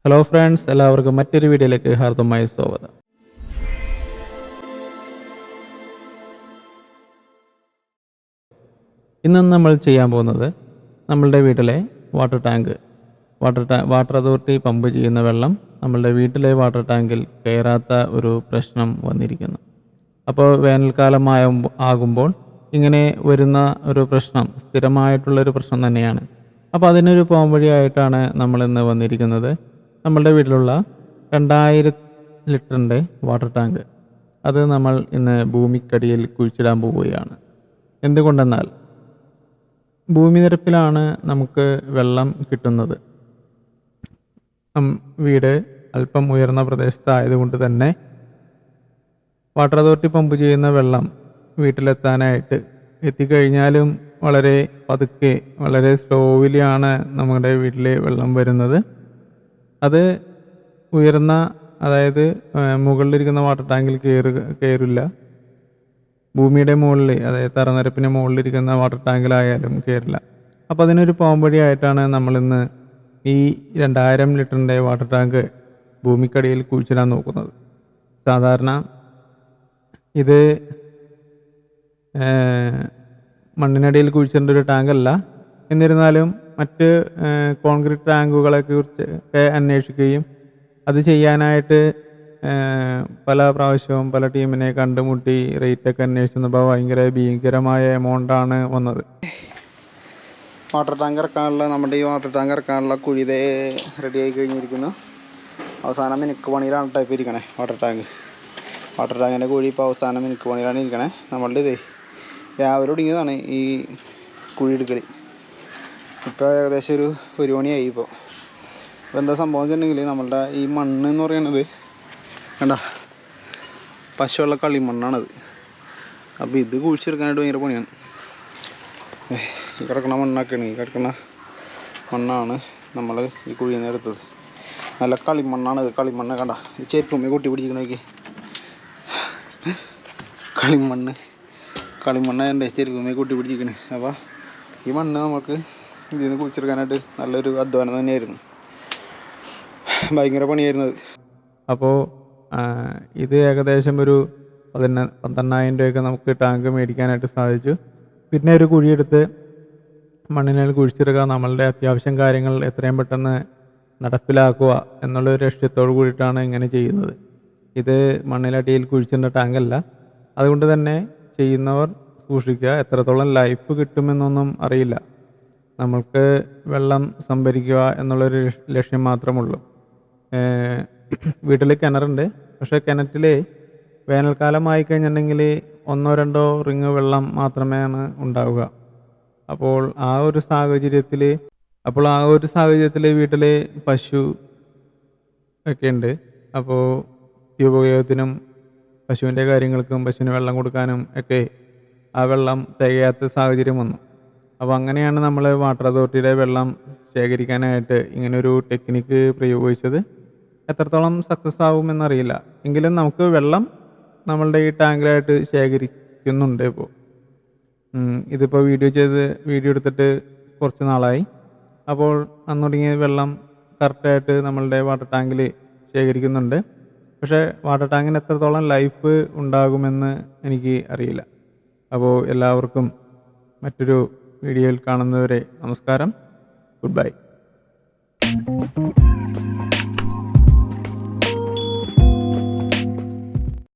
Hello friends, എല്ലാവർക്കും മറ്റൊരു വീഡിയോയിലേക്ക് ഹാർദമായ സ്വാഗതം. ഇന്ന് നമ്മൾ ചെയ്യാൻ പോകുന്നത് നമ്മളുടെ വീട്ടിലെ വാട്ടർ അതോറിറ്റി പമ്പ് ചെയ്യുന്ന വെള്ളം നമ്മളുടെ വീട്ടിലെ വാട്ടർ ടാങ്കിൽ കയറാത്ത ഒരു പ്രശ്നം വന്നിരിക്കുന്നു. അപ്പോൾ ആകുമ്പോൾ ഇങ്ങനെ വരുന്ന ഒരു പ്രശ്നം സ്ഥിരമായിട്ടുള്ളൊരു പ്രശ്നം തന്നെയാണ്. അപ്പോൾ അതിനൊരു പോംവഴിയായിട്ടാണ് നമ്മളിന്ന് വന്നിരിക്കുന്നത്. നമ്മളുടെ വീട്ടിലുള്ള 2000 ലിറ്ററിൻ്റെ വാട്ടർ ടാങ്ക് അത് നമ്മൾ ഇന്ന് ഭൂമിക്കടിയിൽ കുഴിച്ചിടാൻ പോവുകയാണ്. എന്തുകൊണ്ടെന്നാൽ ഭൂമി നിരപ്പിലാണ് നമുക്ക് വെള്ളം കിട്ടുന്നത്. വീട് അല്പം ഉയർന്ന പ്രദേശത്തായതുകൊണ്ട് തന്നെ വാട്ടർ അതോറിറ്റി പമ്പ് ചെയ്യുന്ന വെള്ളം വീട്ടിലെത്താനായിട്ട് എത്തിക്കഴിഞ്ഞാലും വളരെ പതുക്കെ, വളരെ സ്ലോവിലാണ് നമ്മുടെ വീട്ടിൽ വെള്ളം വരുന്നത്. അത് ഉയർന്ന, അതായത് മുകളിലിരിക്കുന്ന വാട്ടർ ടാങ്കിൽ കയറില്ല. ഭൂമിയുടെ മുകളിൽ, അതായത് തറനിരപ്പിന് മുകളിലിരിക്കുന്ന വാട്ടർ ടാങ്കിലായാലും കയറില്ല. അപ്പോൾ അതിനൊരു പോംവഴിയായിട്ടാണ് നമ്മളിന്ന് ഈ 2000 ലിറ്ററിൻ്റെ വാട്ടർ ടാങ്ക് ഭൂമിക്കടിയിൽ കുഴിച്ചിടാൻ നോക്കുന്നത്. സാധാരണ ഇത് മണ്ണിനടിയിൽ കുഴിച്ചിടേണ്ട ഒരു ടാങ്കല്ല. എന്നിരുന്നാലും മറ്റ് കോൺക്രീറ്റ് ടാങ്കുകളെ കുറിച്ച് അന്വേഷിക്കുകയും അത് ചെയ്യാനായിട്ട് പല പ്രാവശ്യവും പല ടീമിനെ കണ്ടുമുട്ടി റേറ്റൊക്കെ അന്വേഷിച്ചപ്പോൾ ഭീകരമായ എമൗണ്ടാണ് വന്നത്. വാട്ടർ ടാങ്ക് ഇറക്കാനുള്ള, നമ്മുടെ ഈ വാട്ടർ ടാങ്ക് ഇറക്കാനുള്ള കുഴി റെഡി ആയി കഴിഞ്ഞിരിക്കുന്നു. അവസാനം മിനുക്ക് പണിയിലാണ് ടൈപ്പ് ഇരിക്കണേ. വാട്ടർ ടാങ്കിൻ്റെ കുഴി ഇപ്പോൾ അവസാനം മിനുക്ക് പണിയിലാണ് ഇരിക്കണേ. നമ്മളുടെ രാവിലെ ഒടുങ്ങിയതാണ് ഈ കുഴി എടുക്കൽ. ഇപ്പോൾ ഏകദേശം ഒരു 1 മണിയായി. ഇപ്പോൾ എന്താ സംഭവം വെച്ചിട്ടുണ്ടെങ്കിൽ, നമ്മളുടെ ഈ മണ്ണ് എന്ന് പറയുന്നത് കണ്ട പശുവുള്ള കളിമണ്ണാണത്. അപ്പോൾ ഇത് കുഴിച്ചെടുക്കാനായിട്ട് ഭയങ്കര പണിയാണ്. ഈ കിടക്കണ മണ്ണാണ് നമ്മൾ ഈ കുഴിയിൽ നിന്ന് എടുത്തത്. നല്ല കളിമണ്ണാണത്. കളിമണ്ണ് കണ്ട ഈ ചെരുപ്പുമ്മ കൊട്ടി പിടിച്ചിരിക്കണേക്ക് കളിമണ്ണ് എൻ്റെ ചെരുപ്പുമ്മ കൊട്ടി പിടിച്ചിരിക്കണേ. അപ്പോൾ ഈ മണ്ണ് നമുക്ക് ഇതിൽ നിന്ന് കുഴിച്ചെടുക്കാനായിട്ട് നല്ലൊരു അധ്വാനം തന്നെയായിരുന്നു. ഭയങ്കര പണിയായിരുന്നത്. അപ്പോൾ ഇത് ഏകദേശം ഒരു 12,000 രൂപയൊക്കെ നമുക്ക് ടാങ്ക് മേടിക്കാനായിട്ട് സാധിച്ചു. പിന്നെ ഒരു കുഴിയെടുത്ത് മണ്ണിനാൽ കുഴിച്ചെടുക്കുക, നമ്മളുടെ അത്യാവശ്യം കാര്യങ്ങൾ എത്രയും പെട്ടെന്ന് നടപ്പിലാക്കുക എന്നുള്ളൊരു ലക്ഷ്യത്തോടു കൂടിയിട്ടാണ് ഇങ്ങനെ ചെയ്യുന്നത്. ഇത് മണ്ണിലടിയിൽ കുഴിച്ചിടേണ്ട ടാങ്കല്ല. അതുകൊണ്ട് തന്നെ ചെയ്യുന്നവർ സൂക്ഷിക്കുക. എത്രത്തോളം ലൈഫ് കിട്ടുമെന്നൊന്നും അറിയില്ല. നമ്മൾക്ക് വെള്ളം സംഭരിക്കുക എന്നുള്ളൊരു ലക്ഷ്യം മാത്രമുള്ളൂ. വീട്ടിൽ കിണറുണ്ട്. പക്ഷേ കിണറ്റിൽ വേനൽക്കാലമായി കഴിഞ്ഞിട്ടുണ്ടെങ്കിൽ 1-2 റിങ് വെള്ളം മാത്രമേ ഉണ്ടാവുക. അപ്പോൾ ആ ഒരു സാഹചര്യത്തിൽ വീട്ടിൽ പശു ഒക്കെ ഉണ്ട്. അപ്പോൾ നിത്യോപയോഗത്തിനും പശുവിൻ്റെ കാര്യങ്ങൾക്കും പശുവിന് വെള്ളം കൊടുക്കാനും ഒക്കെ ആ വെള്ളം തികയാത്ത സാഹചര്യം വന്നു. അപ്പോൾ അങ്ങനെയാണ് നമ്മൾ വാട്ടർ അതോറിറ്റിയുടെ വെള്ളം ശേഖരിക്കാനായിട്ട് ഇങ്ങനൊരു ടെക്നിക്ക് പ്രയോഗിച്ചത്. എത്രത്തോളം സക്സസ് ആവുമെന്നറിയില്ല. എങ്കിലും നമുക്ക് വെള്ളം നമ്മളുടെ ഈ ടാങ്കിലായിട്ട് ശേഖരിക്കുന്നുണ്ട്. ഇതിപ്പോൾ വീഡിയോ എടുത്തിട്ട് കുറച്ച് നാളായി. അപ്പോൾ അന്ന് തുടങ്ങിയ വെള്ളം കറക്റ്റായിട്ട് നമ്മളുടെ വാട്ടർ ടാങ്കിൽ ശേഖരിക്കുന്നുണ്ട്. പക്ഷേ വാട്ടർ ടാങ്കിന് എത്രത്തോളം ലൈഫ് ഉണ്ടാകുമെന്ന് എനിക്ക് അറിയില്ല. അപ്പോൾ എല്ലാവർക്കും മറ്റൊരു വീഡിയോയിൽ കാണുന്നവരെ നമസ്കാരം. Good bye.